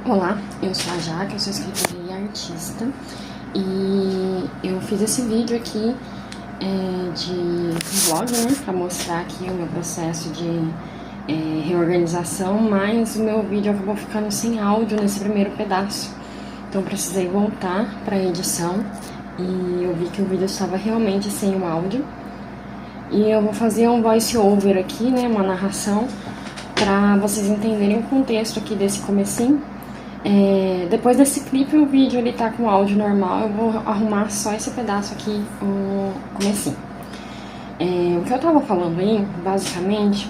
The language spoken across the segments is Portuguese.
Olá, eu sou a Jaque, eu sou escritora e artista e eu fiz esse vídeo aqui de vlog, né, para mostrar aqui o meu processo de reorganização, mas o meu vídeo acabou ficando sem áudio nesse primeiro pedaço, então precisei voltar para a edição e eu vi que o vídeo estava realmente sem o áudio e eu vou fazer um voice over aqui, né, uma narração para vocês entenderem o contexto aqui desse comecinho. Depois desse clipe, o vídeo ele tá com áudio normal, eu vou arrumar só esse pedaço aqui, o comecinho. O que eu tava falando aí, basicamente,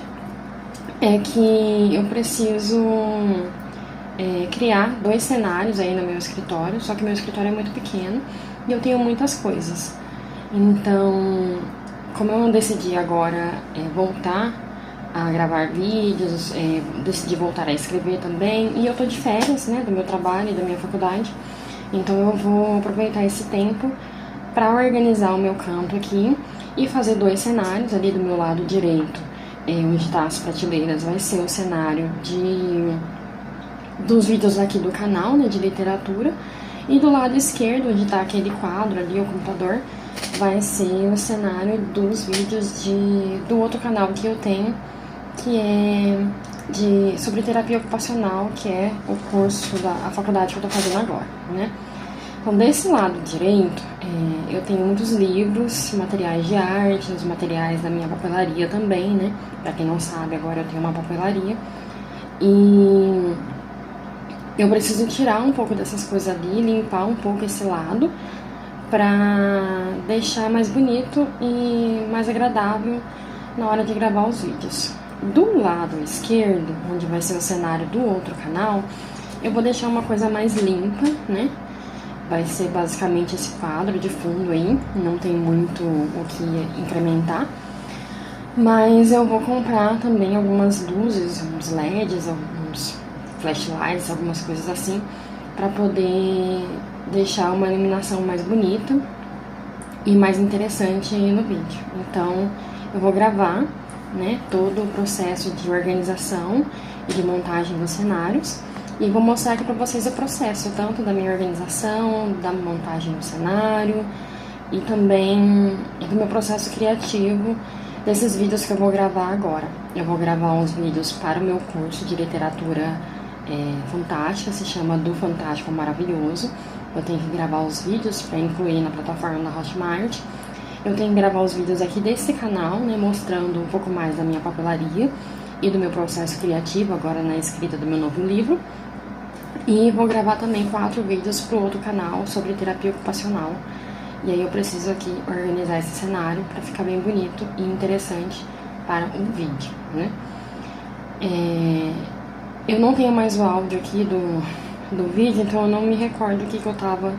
é que eu preciso criar 2 cenários aí no meu escritório, só que meu escritório é muito pequeno e eu tenho muitas coisas. Então, como eu decidi agora voltar a gravar vídeos, decidi voltar a escrever também, e eu tô de férias, né, do meu trabalho e da minha faculdade, então eu vou aproveitar esse tempo para organizar o meu canto aqui e fazer 2 cenários. Ali do meu lado direito, onde tá as prateleiras, vai ser o cenário dos vídeos aqui do canal, né, de literatura, e do lado esquerdo, onde tá aquele quadro ali, o computador, vai ser o cenário dos vídeos do outro canal que eu tenho, que é sobre terapia ocupacional, que é o curso a faculdade que eu tô fazendo agora, né? Então, desse lado direito, eu tenho muitos livros, materiais de arte, os materiais da minha papelaria também, né? Pra quem não sabe, agora eu tenho uma papelaria. E eu preciso tirar um pouco dessas coisas ali, limpar um pouco esse lado, pra deixar mais bonito e mais agradável na hora de gravar os vídeos. Do lado esquerdo, onde vai ser o cenário do outro canal, eu vou deixar uma coisa mais limpa, né? Vai ser basicamente esse quadro de fundo aí, não tem muito o que incrementar. Mas eu vou comprar também algumas luzes, uns LEDs, alguns flashlights, algumas coisas assim, para poder deixar uma iluminação mais bonita e mais interessante no vídeo. Então, eu vou gravar, né, todo o processo de organização e de montagem dos cenários e vou mostrar aqui para vocês o processo, tanto da minha organização, da montagem do cenário e também do meu processo criativo desses vídeos que eu vou gravar agora. Eu vou gravar uns vídeos para o meu curso de literatura fantástica, se chama Do Fantástico ao Maravilhoso. Eu tenho que gravar os vídeos para incluir na plataforma da Hotmart. Eu tenho que gravar os vídeos aqui desse canal, né, mostrando um pouco mais da minha papelaria e do meu processo criativo, agora na escrita do meu novo livro. E vou gravar também 4 vídeos para o outro canal sobre terapia ocupacional. E aí eu preciso aqui organizar esse cenário para ficar bem bonito e interessante para um vídeo, né? Eu não tenho mais o áudio aqui do vídeo, então eu não me recordo o que eu tava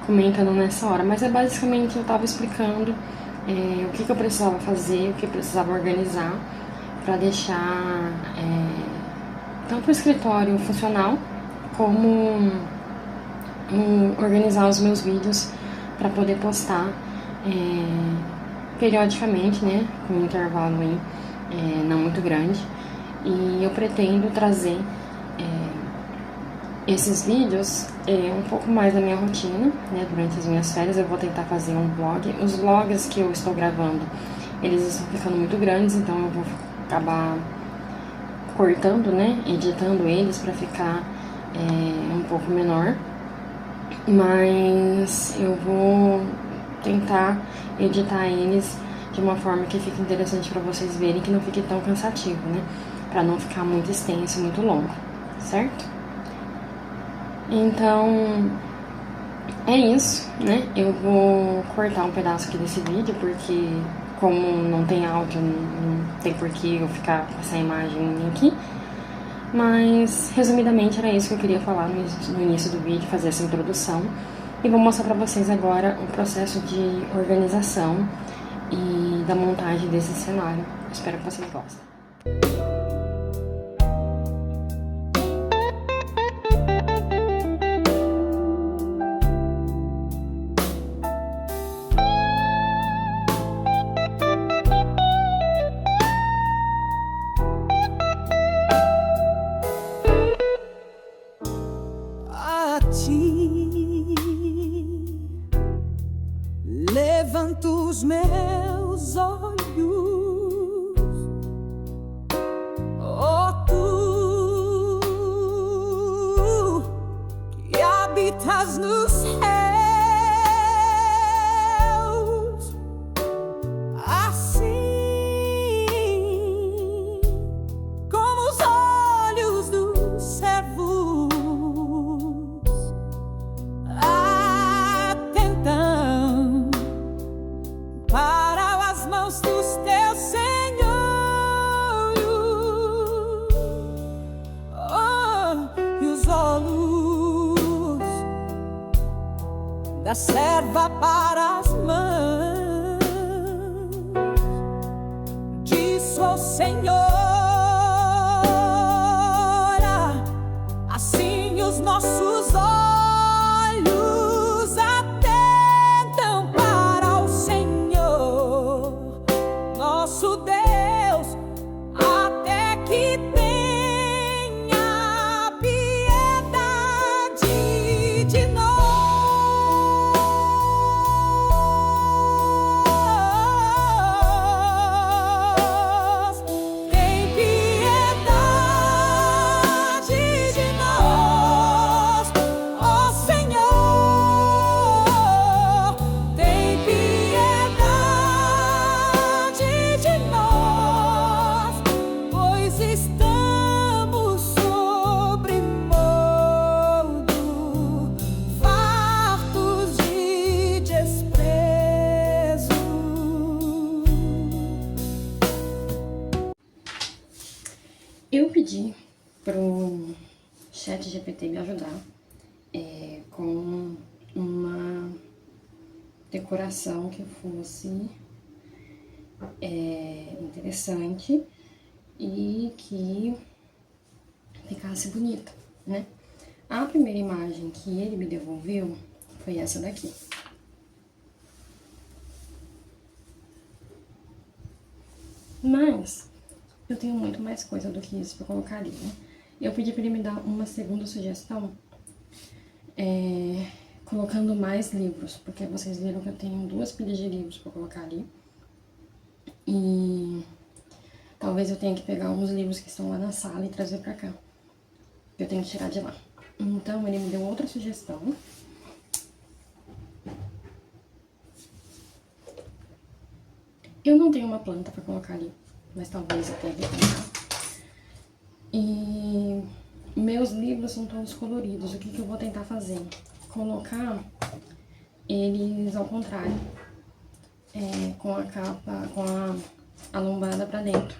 comentando nessa hora, mas basicamente eu tava explicando o que eu precisava fazer, o que eu precisava organizar para deixar tanto o escritório funcional como organizar os meus vídeos para poder postar periodicamente, né, com um intervalo aí não muito grande. E eu pretendo trazer esses vídeos um pouco mais da minha rotina, né? Durante as minhas férias eu vou tentar fazer um vlog. Os vlogs que eu estou gravando, eles estão ficando muito grandes, então eu vou acabar cortando, né? Editando eles para ficar um pouco menor. Mas eu vou tentar editar eles de uma forma que fique interessante para vocês verem, que não fique tão cansativo, né? Para não ficar muito extenso, muito longo, certo? Então, é isso, né? Eu vou cortar um pedaço aqui desse vídeo, porque como não tem áudio, não tem por que eu ficar com essa imagem aqui. Mas, resumidamente, era isso que eu queria falar no início do vídeo, fazer essa introdução. E vou mostrar pra vocês agora o processo de organização e da montagem desse cenário. Espero que vocês gostem. ti levanto os meus olhos, oh tu que habitas nos céus, assim como os olhos dos servos atentam para as mãos dos teus senhores, oh, e os olhos da serva para as mãos de sua senhora, assim os nossos olhos atentam para o Senhor, nosso Deus, até que tenha piedade de nós. Tem piedade de nós, ó Senhor. Tem piedade de nós, pois estamos sobremodo fartos de desprezo. Eu pedi pro ChatGPT me ajudar com uma decoração que fosse interessante e que ficasse bonita, né? A primeira imagem que ele me devolveu foi essa daqui. Mas eu tenho muito mais coisa do que isso pra colocar ali, né? Eu pedi pra ele me dar uma segunda sugestão, colocando mais livros, porque vocês viram que eu tenho 2 pilhas de livros pra colocar ali. E talvez eu tenha que pegar uns livros que estão lá na sala e trazer pra cá. Eu tenho que tirar de lá. Então ele me deu outra sugestão. Eu não tenho uma planta pra colocar ali, mas talvez eu tenha que colocar. E meus livros são todos coloridos. O que eu vou tentar fazer? Colocar eles ao contrário, com a capa, com a lombada pra dentro,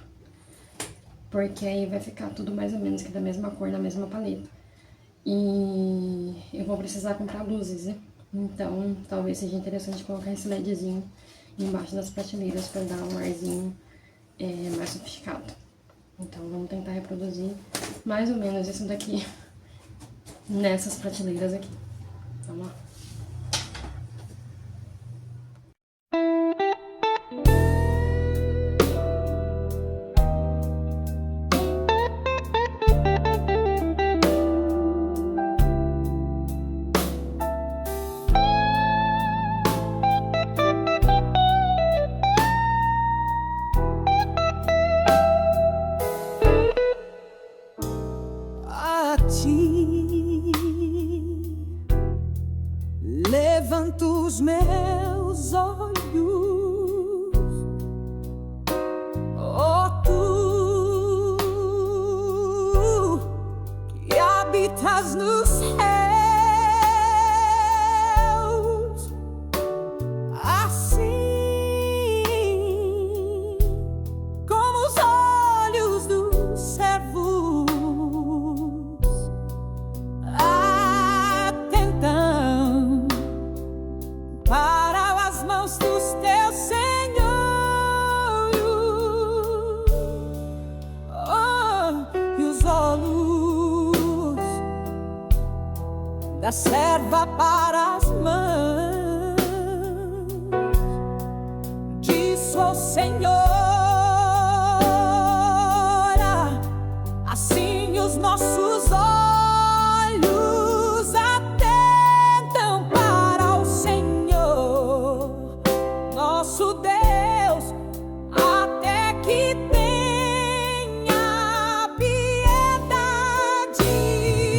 porque aí vai ficar tudo mais ou menos que da mesma cor, na mesma paleta. E eu vou precisar comprar luzes, né? Então talvez seja interessante colocar esse LEDzinho embaixo das prateleiras para dar um arzinho mais sofisticado. Então vamos tentar reproduzir mais ou menos isso daqui nessas prateleiras aqui. Vamos lá. A ti levanto os meus olhos, oh tu que habitas nos céus, assim como os olhos dos servos atentam para as mãos dos teus senhores, oh, e os olhos da serva para as mãos de sua senhora, assim os nossos olhos até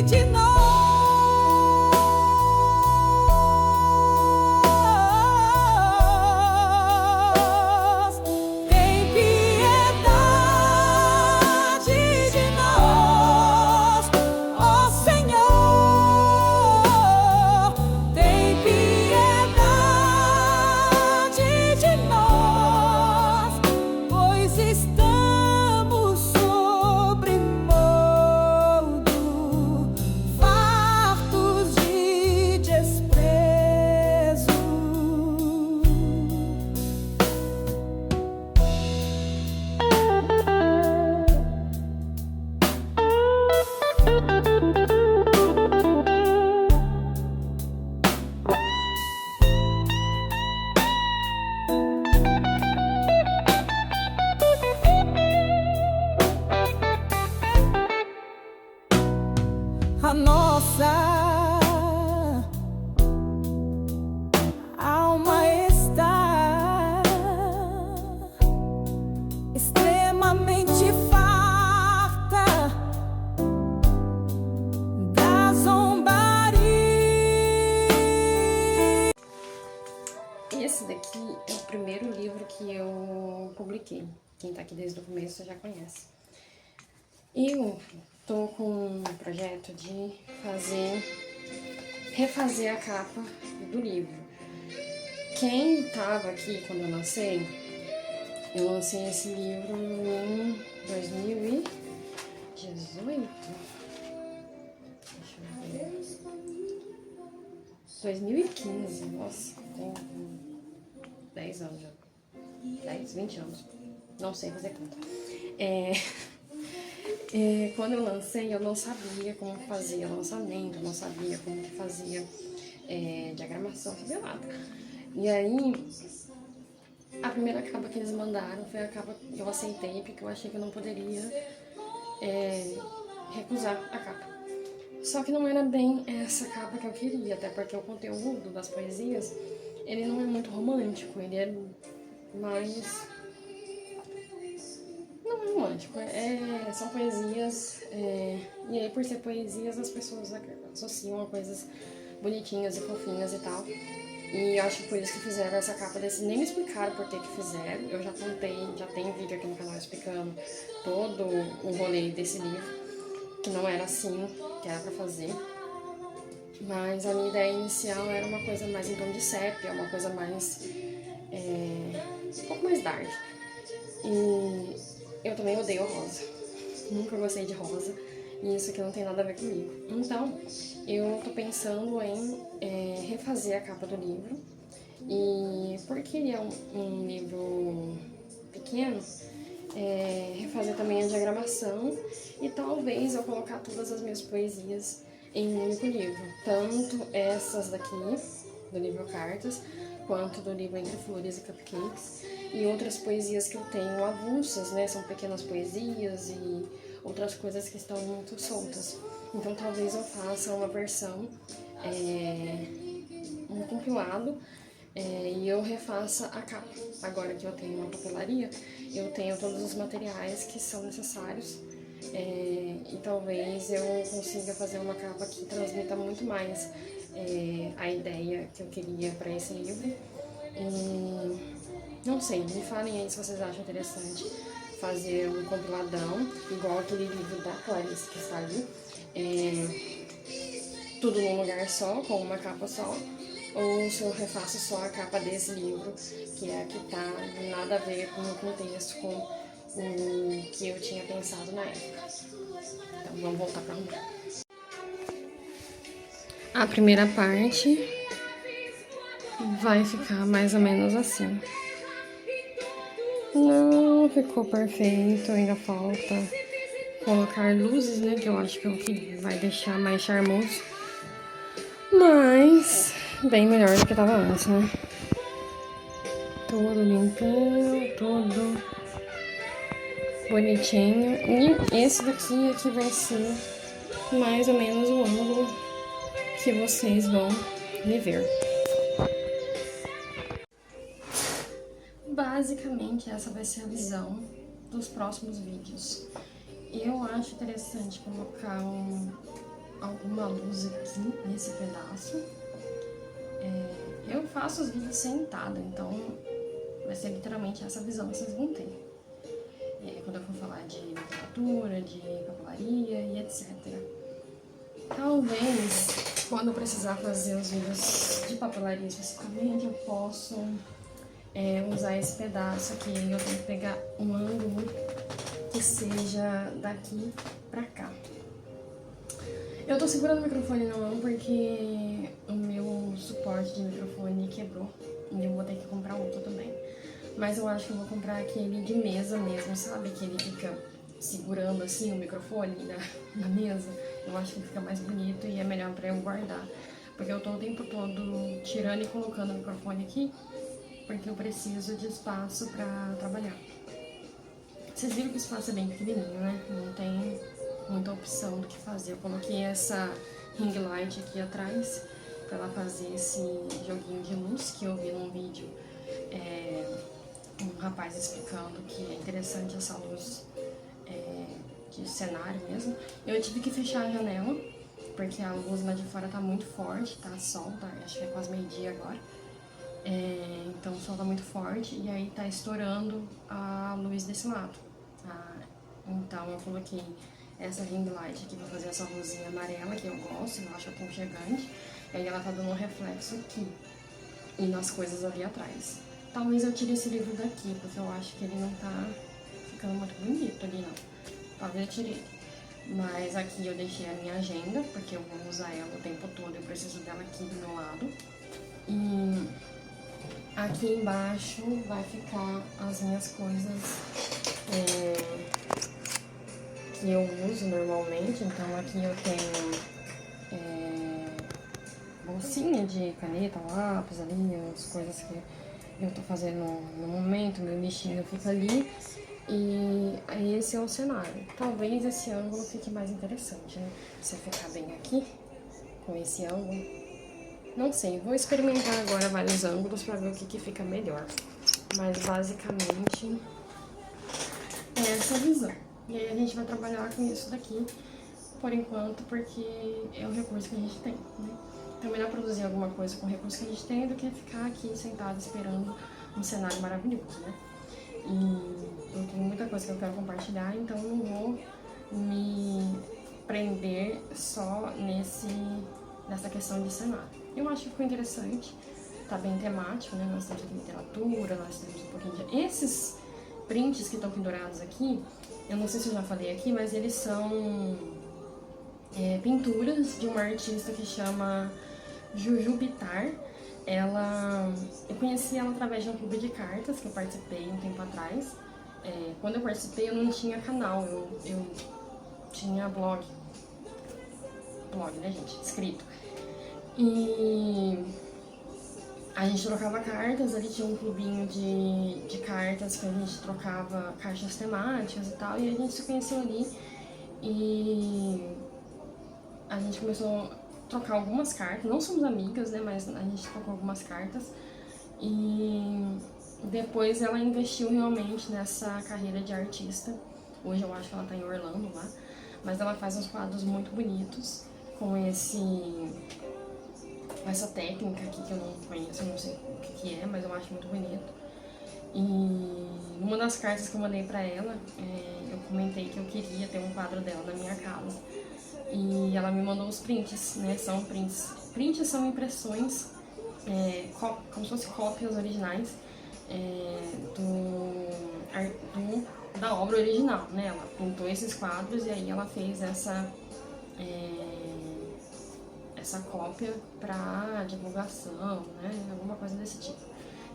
de nós. Tem piedade de nós, ó Senhor. Tem piedade de nós, pois estamos sobremodo fartos de desprezo. A nossa alma está extremamente farta da zombaria. Esse daqui é o primeiro livro que eu publiquei. Quem tá aqui desde o começo já conhece. Eu tô com um projeto de refazer a capa do livro. Quem tava aqui quando eu lancei esse livro em 2018. Deixa eu ver. 2015, nossa, tem 10 anos já. 10, 20 anos. Não sei fazer conta. Quando eu lancei, eu não sabia como fazia lançamento, eu não sabia como que fazia diagramação, não sabia nada. E aí, a primeira capa que eles mandaram foi a capa que eu aceitei, porque eu achei que eu não poderia recusar a capa. Só que não era bem essa capa que eu queria, até porque o conteúdo das poesias, ele não é muito romântico, ele é mais... Não é romântico, são poesias, e aí por ser poesias as pessoas associam a coisas bonitinhas e fofinhas e tal. E eu acho que por isso que fizeram essa capa desse, nem me explicaram por que fizeram. Eu já contei, já tem vídeo aqui no canal explicando todo o rolê desse livro, que não era assim que era pra fazer. Mas a minha ideia inicial era uma coisa mais em tom de sépia, uma coisa mais, um pouco mais dark. E eu também odeio rosa, nunca gostei de rosa, e isso aqui não tem nada a ver comigo. Então, eu tô pensando em refazer a capa do livro, e porque ele é um livro pequeno, refazer também a diagramação, e talvez eu colocar todas as minhas poesias em um único livro, tanto essas daqui, do livro Cartas, quanto do livro Entre Flores e Cupcakes, e outras poesias que eu tenho avulsas, né? São pequenas poesias e outras coisas que estão muito soltas. Então talvez eu faça uma versão, um compilado, e eu refaça a capa. Agora que eu tenho uma papelaria, eu tenho todos os materiais que são necessários, e talvez eu consiga fazer uma capa que transmita muito mais a ideia que eu queria para esse livro. Não sei, me falem aí se vocês acham interessante fazer um compiladão, igual aquele livro da Clarice que saiu, tudo num lugar só, com uma capa só, ou se eu refaço só a capa desse livro, que é a que tá nada a ver com o contexto, com o que eu tinha pensado na época. Então vamos voltar pra arrumar. A primeira parte vai ficar mais ou menos assim. Não ficou perfeito, ainda falta colocar luzes, né, que eu acho que é o que vai deixar mais charmoso. Mas bem melhor do que tava antes, né? Tudo limpinho, tudo bonitinho. E esse daqui é que vai ser mais ou menos o ângulo que vocês vão me ver. Basicamente, essa vai ser a visão dos próximos vídeos. Eu acho interessante colocar alguma luz aqui nesse pedaço. Eu faço os vídeos sentada, então vai ser literalmente essa visão que vocês vão ter. Quando eu for falar de literatura, de papelaria e etc. Talvez, quando eu precisar fazer os vídeos de papelaria especificamente, eu posso usar esse pedaço aqui. Eu tenho que pegar um ângulo que seja daqui pra cá. Eu tô segurando o microfone na mão porque o meu suporte de microfone quebrou e eu vou ter que comprar outro também. Mas eu acho que eu vou comprar aquele de mesa mesmo, sabe? Que ele fica segurando assim o microfone na mesa. Eu acho que fica mais bonito e é melhor pra eu guardar. Porque eu tô o tempo todo tirando e colocando o microfone aqui, porque eu preciso de espaço pra trabalhar. Vocês viram que o espaço é bem pequenininho, né? Não tem muita opção do que fazer. Eu coloquei essa ring light aqui atrás pra ela fazer esse joguinho de luz que eu vi num vídeo. Um rapaz explicando que é interessante essa luz de cenário mesmo. Eu tive que fechar a janela, porque a luz lá de fora tá muito forte, tá sol, tá? Acho que é quase meio-dia agora. Então o sol tá muito forte e aí tá estourando a luz desse lado. Então eu coloquei essa ring light aqui pra fazer essa luzinha amarela, que eu gosto, eu acho aconchegante. E aí ela tá dando um reflexo aqui e nas coisas ali atrás. Talvez eu tire esse livro daqui, porque eu acho que ele não tá ficando muito bonito ali, não. Talvez eu tire ele. Mas aqui eu deixei a minha agenda, porque eu vou usar ela o tempo todo, eu preciso dela aqui do meu lado. E aqui embaixo vai ficar as minhas coisas que eu uso normalmente. Então aqui eu tenho bolsinha de caneta, lápis ali, as coisas que eu tô fazendo no momento, meu lixinho fica ali. E esse é o cenário. Talvez esse ângulo fique mais interessante, né? Se eu focar bem aqui, com esse ângulo. Não sei, vou experimentar agora vários ângulos pra ver o que fica melhor. Mas basicamente é essa visão. E aí a gente vai trabalhar com isso daqui por enquanto, porque é o recurso que a gente tem, né? Então é melhor produzir alguma coisa com o recurso que a gente tem do que ficar aqui sentado esperando um cenário maravilhoso, né? E eu tenho muita coisa que eu quero compartilhar, então eu não vou me prender só nessa questão de cenário. Eu acho que ficou interessante, tá bem temático, né? Nós temos aqui literatura, nós temos um pouquinho de... Esses prints que estão pendurados aqui, eu não sei se eu já falei aqui, mas eles são pinturas de uma artista que chama Juju Bittar. Eu conheci ela através de um clube de cartas que eu participei um tempo atrás. Quando eu participei eu não tinha canal, eu tinha blog, né gente, escrito. E a gente trocava cartas, ali tinha um clubinho de cartas que a gente trocava caixas temáticas e tal, e a gente se conheceu ali e a gente começou a trocar algumas cartas, não somos amigas, né, mas a gente trocou algumas cartas e depois ela investiu realmente nessa carreira de artista. Hoje eu acho que ela tá em Orlando lá, mas ela faz uns quadros muito bonitos com essa técnica aqui que eu não conheço, eu não sei o que é, mas eu acho muito bonito. E uma das cartas que eu mandei pra ela, eu comentei que eu queria ter um quadro dela na minha casa. E ela me mandou os prints, né? São prints. Prints são impressões, como se fossem cópias originais da obra original, né? Ela pintou esses quadros e aí ela fez essa cópia pra divulgação, né? Alguma coisa desse tipo.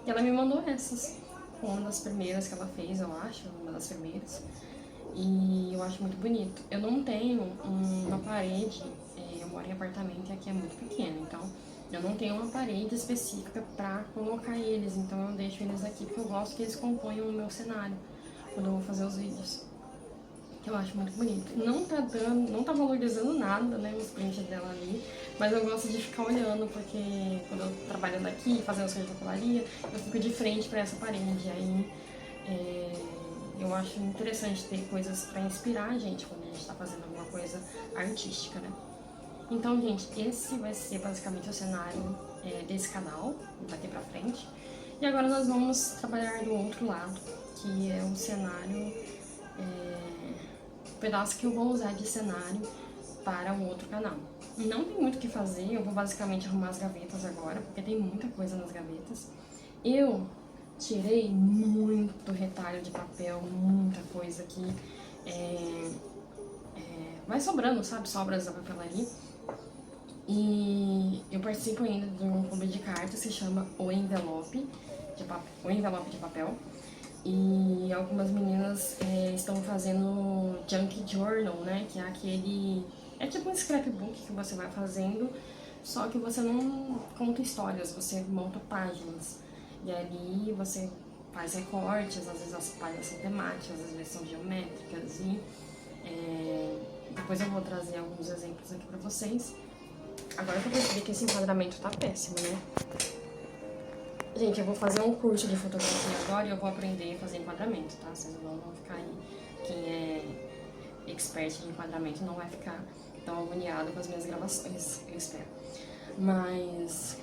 E ela me mandou essas, uma das primeiras que ela fez, eu acho, uma das primeiras. E eu acho muito bonito. Eu não tenho uma parede, eu moro em apartamento e aqui é muito pequeno, então eu não tenho uma parede específica pra colocar eles, então eu deixo eles aqui porque eu gosto que eles componham o meu cenário quando eu vou fazer os vídeos. Eu acho muito bonito. Não tá valorizando nada, né, os prints dela ali, mas eu gosto de ficar olhando, porque quando eu trabalhando aqui, fazendo as coisas de papelaria, eu fico de frente pra essa parede, aí eu acho interessante ter coisas pra inspirar a gente quando a gente tá fazendo alguma coisa artística, né. Então, gente, esse vai ser basicamente o cenário desse canal, daqui pra frente. E agora nós vamos trabalhar do outro lado, que é o cenário, o pedaço que eu vou usar de cenário para o outro canal. Não tem muito o que fazer, eu vou basicamente arrumar as gavetas agora, porque tem muita coisa nas gavetas. Eu tirei muito retalho de papel, muita coisa aqui. Vai sobrando, sabe? Sobras da papelaria. E eu participo ainda de um clube de cartas que se chama O Envelope de Papel. E algumas meninas estão fazendo Junk Journal, né? Que é aquele... É tipo um scrapbook que você vai fazendo, só que você não conta histórias, você monta páginas. E ali você faz recortes, às vezes as páginas são temáticas, às vezes são geométricas. E depois eu vou trazer alguns exemplos aqui pra vocês. Agora que eu percebi que esse enquadramento tá péssimo, né? Gente, eu vou fazer um curso de fotografia agora e eu vou aprender a fazer enquadramento, tá? Vocês não vão ficar aí. Quem é expert de enquadramento não vai ficar tão agoniado com as minhas gravações, eu espero. Mas...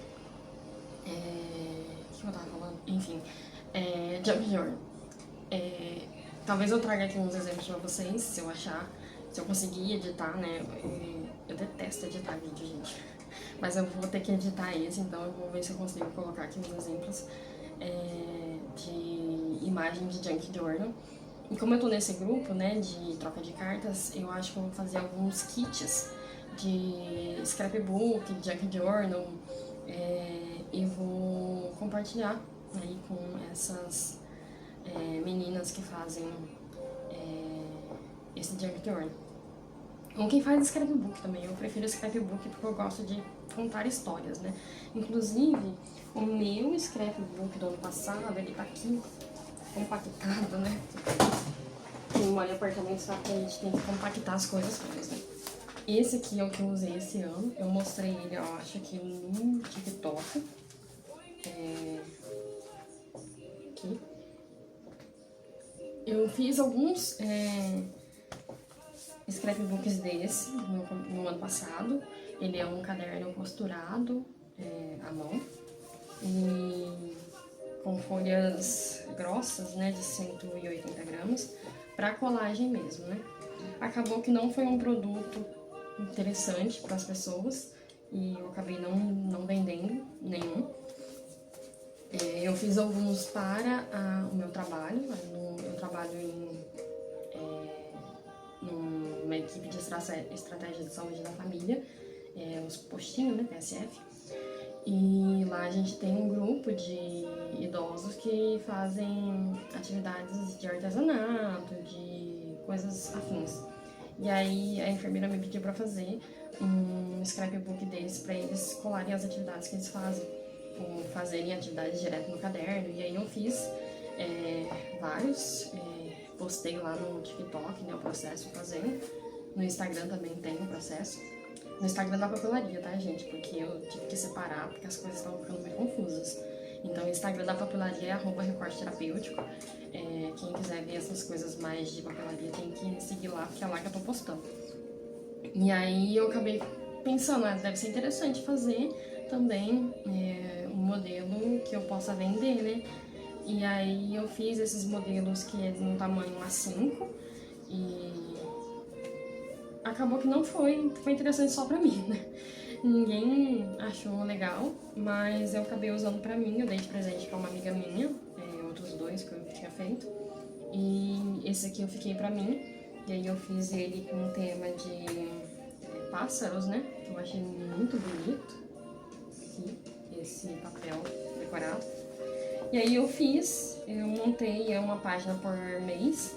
o que eu tava falando? Enfim, Junk Journal. Talvez eu traga aqui uns exemplos pra vocês, se eu achar, se eu conseguir editar, né? Eu detesto editar vídeo, gente. Mas eu vou ter que editar esse, então eu vou ver se eu consigo colocar aqui uns exemplos de imagem de Junk Journal. E como eu tô nesse grupo, né, de troca de cartas, eu acho que eu vou fazer alguns kits de scrapbook, de Junk Journal, e vou compartilhar aí com essas meninas que fazem esse Junk Journal. Com quem faz scrapbook também, eu prefiro scrapbook porque eu gosto de contar histórias, né? Inclusive, o meu scrapbook do ano passado, ele tá aqui compactado, né? Quem mora em apartamento sabe que a gente tem que compactar as coisas todas, né? Esse aqui é o que eu usei esse ano, eu mostrei ele, eu acho que no TikTok. Aqui. Eu fiz alguns scrapbooks desse no ano passado. Ele é um caderno costurado à mão e com folhas grossas, né, de 180 gramas, para colagem mesmo, né? Acabou que não foi um produto interessante para as pessoas e eu acabei não vendendo nenhum. Eu fiz alguns para o meu trabalho. Eu trabalho numa equipe de estratégia de saúde da família, os postinhos, né, PSF. E lá a gente tem um grupo de idosos que fazem atividades de artesanato, de coisas afins. E aí a enfermeira me pediu para fazer um scrapbook desse para eles colarem as atividades que eles fazem, ou fazerem atividades direto no caderno. E aí eu fiz vários, postei lá no TikTok, né, o processo fazendo. No Instagram também tem o processo. No Instagram da papelaria, tá, gente? Porque eu tive que separar, porque as coisas estavam ficando meio confusas. Então, o Instagram da papelaria é @recorte-terapêutico. Quem quiser ver essas coisas mais de papelaria tem que seguir lá, porque é lá que eu tô postando. E aí eu acabei pensando, deve ser interessante fazer também um modelo que eu possa vender, né? E aí eu fiz esses modelos que é de um tamanho A5 e acabou que não foi interessante só pra mim, né? Ninguém achou legal, mas eu acabei usando pra mim, eu dei de presente pra uma amiga minha, outros dois que eu tinha feito. E esse aqui eu fiquei pra mim, e aí eu fiz ele com um tema de pássaros, né? Que eu achei muito bonito, aqui, esse papel decorado. E aí eu montei uma página por mês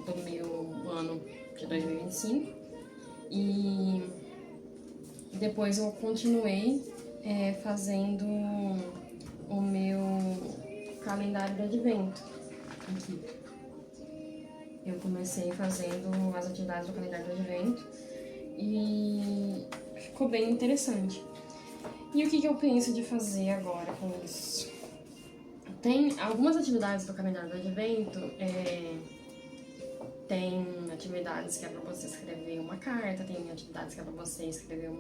do meu ano de 2025 e depois eu continuei fazendo o meu calendário de advento aqui. Eu comecei fazendo as atividades do calendário de advento e ficou bem interessante. E o que eu penso de fazer agora com isso? Tem algumas atividades do calendário do advento, Tem atividades que é para você escrever uma carta, tem atividades que é para você escrever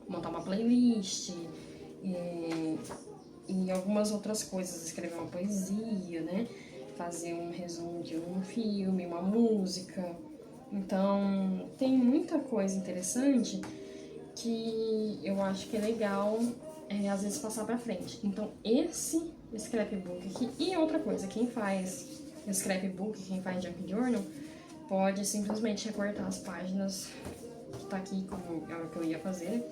montar uma playlist e algumas outras coisas, escrever uma poesia, né? Fazer um resumo de um filme, uma música. Então, tem muita coisa interessante que eu acho que é legal, às vezes, passar pra frente. Então, esse scrapbook aqui, e outra coisa, quem faz scrapbook, quem faz junk journal, pode simplesmente recortar as páginas que tá aqui, como é o que eu ia fazer, né?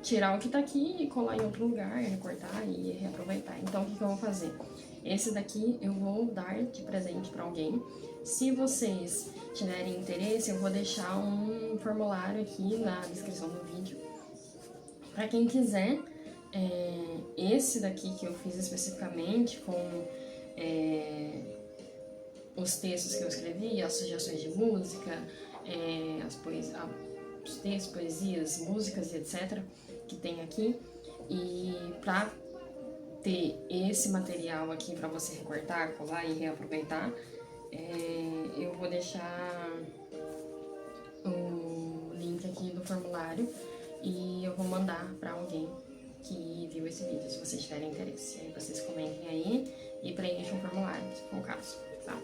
Tirar o que tá aqui e colar em outro lugar, recortar e reaproveitar. Então, o que eu vou fazer? Esse daqui eu vou dar de presente para alguém. Se vocês tiverem interesse, eu vou deixar um formulário aqui na descrição do vídeo. Para quem quiser, esse daqui que eu fiz especificamente com os textos que eu escrevi, as sugestões de música, os textos, poesias, músicas e etc. que tem aqui. E para ter esse material aqui para você recortar, colar e reaproveitar, eu vou deixar o link aqui do formulário e eu vou mandar para alguém que viu esse vídeo, se vocês tiverem interesse. Aí vocês comentem aí e preencham o formulário, se for o caso, tá?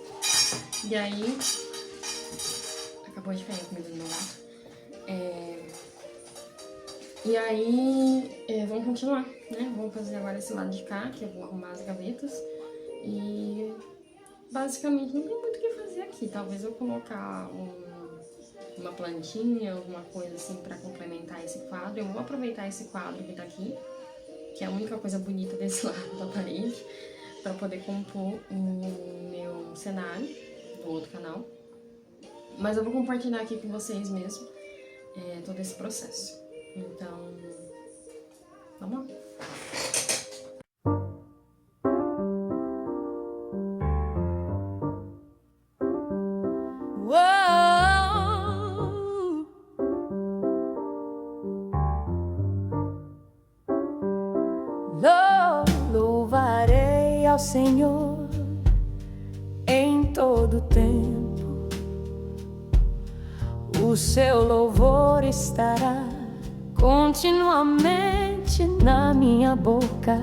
E aí, acabou de cair a comida do meu gato. E aí, vamos continuar, né? Vamos fazer agora esse lado de cá, que eu vou arrumar as gavetas. E basicamente não tem muito o que fazer aqui. Talvez eu colocar uma plantinha, alguma coisa assim pra complementar esse quadro. Eu vou aproveitar esse quadro que tá aqui, que é a única coisa bonita desse lado da parede, pra poder compor o meu cenário do outro canal. Mas eu vou compartilhar aqui com vocês mesmo todo esse processo. Então, vamos lá. Louvarei ao Senhor em todo tempo, o seu louvor estará continuamente na minha boca.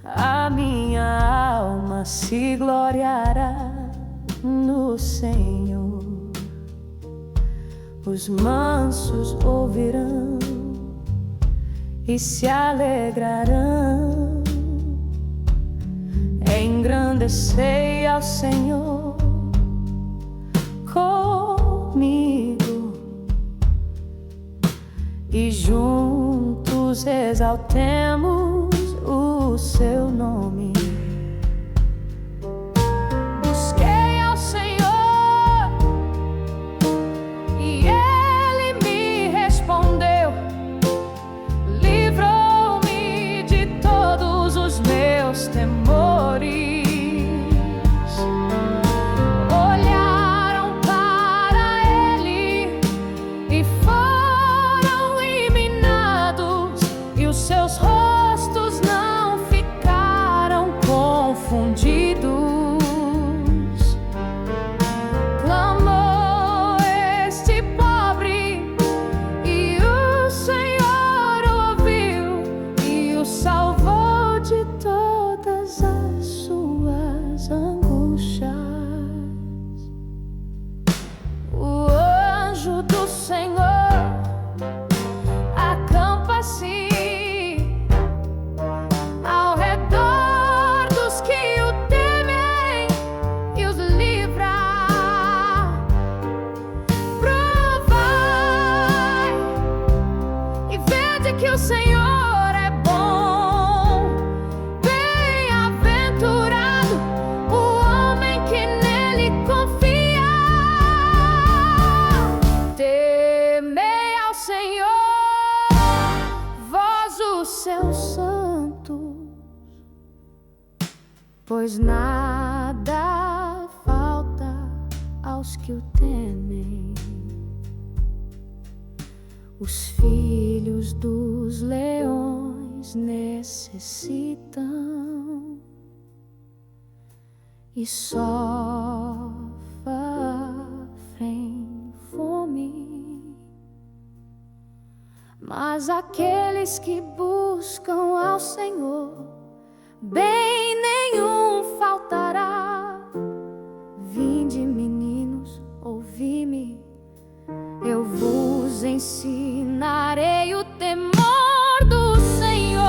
A minha alma se gloriará no Senhor. Os mansos ouvirão e se alegrarão. Engrandecei ao Senhor comigo e juntos exaltemos o seu nome. Busquei ao Senhor e Ele me respondeu, livrou-me de todos os meus temores. Olharam para Ele e foram iluminados, e os seus rostos não ficaram confundidos. Clamou este pobre e o Senhor ouviu e o salvou de todas as suas angústias. O anjo do Senhor acampa-se ao redor dos que o temem e os livra. Provai e vede que o Senhor é bom. Bem-aventurado o homem que nele confia. Temei ao Senhor, vós os seus santos, pois nada falta aos que o temem. Os filhos dos leões necessitam e só Mas aqueles que buscam ao Senhor, bem nenhum faltará. Vinde, meninos, ouvi-me, eu vos ensinarei o temor do Senhor.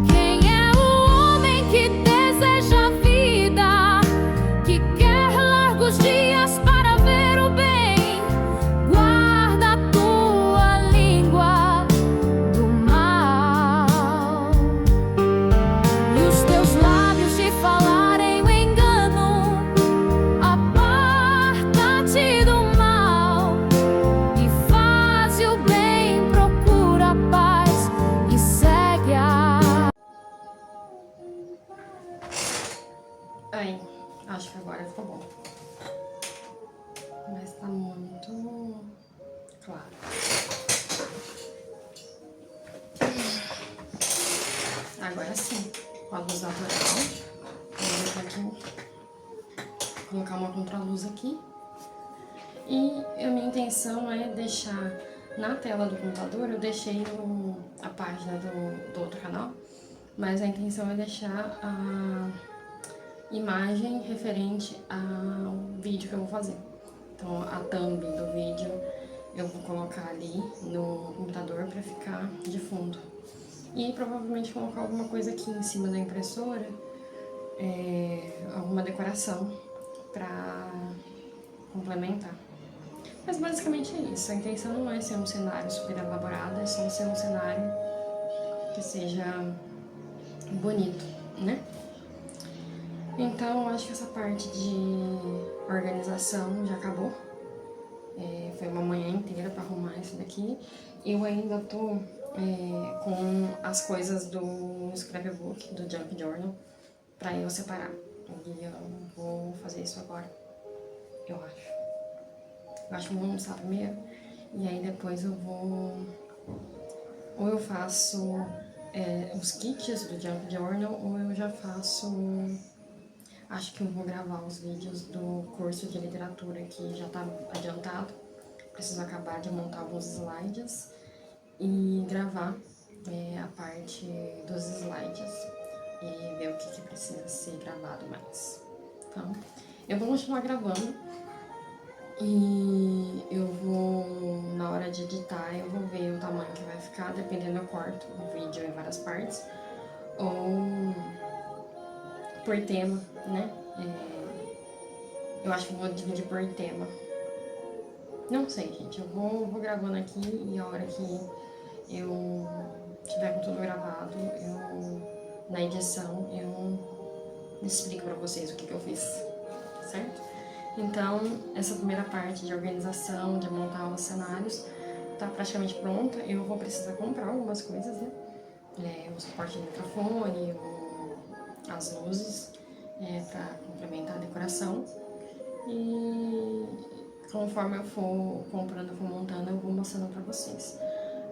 Quem é o homem que deseja a vida, que quer largos dias para ver o bem? Guarda a tua língua do mal e os teus lábios de falarem o engano. Aparta-te do mal e faz o bem, procura a paz e segue a... Aí, acho que agora ficou bom. Mas tá muito claro. Agora sim, com a luz natural. Vou colocar uma contraluz aqui. E a minha intenção é deixar na tela do computador, eu deixei a página do outro canal, mas a intenção é deixar a imagem referente ao vídeo que eu vou fazer. Então a thumb do vídeo eu vou colocar ali no computador para ficar de fundo. E provavelmente colocar alguma coisa aqui em cima da impressora, alguma decoração para complementar. Mas basicamente é isso, a intenção não é ser um cenário super elaborado, é só ser um cenário que seja bonito, né? Então, eu acho que essa parte de organização já acabou. Foi uma manhã inteira para arrumar isso daqui. Eu ainda tô com as coisas do scrapbook, do Junk Journal, para eu separar. E eu vou fazer isso agora, eu acho. Eu acho que eu vou almoçar primeiro, e aí depois eu vou... Ou eu faço os kits do Junk Journal, ou eu já faço... Acho que eu vou gravar os vídeos do curso de literatura que já tá adiantado. Preciso acabar de montar alguns slides e gravar a parte dos slides e ver o que precisa ser gravado mais. Então, eu vou continuar gravando e eu vou, na hora de editar, eu vou ver o tamanho que vai ficar, dependendo eu corto o vídeo em várias partes ou por tema, né? Eu acho que vou dividir por tema. Não sei, gente. Eu vou gravando aqui e a hora que eu tiver com tudo gravado, na edição, eu explico pra vocês o que eu fiz, certo? Então, essa primeira parte de organização, de montar os cenários, tá praticamente pronta. Eu vou precisar comprar algumas coisas, né? O suporte do microfone, as luzes, para complementar a decoração. E conforme eu for comprando, eu for montando, eu vou mostrando pra vocês.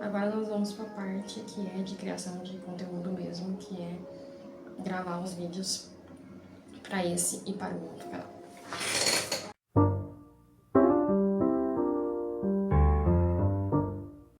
Agora nós vamos pra parte que é de criação de conteúdo mesmo, que é gravar os vídeos para esse e para o outro canal.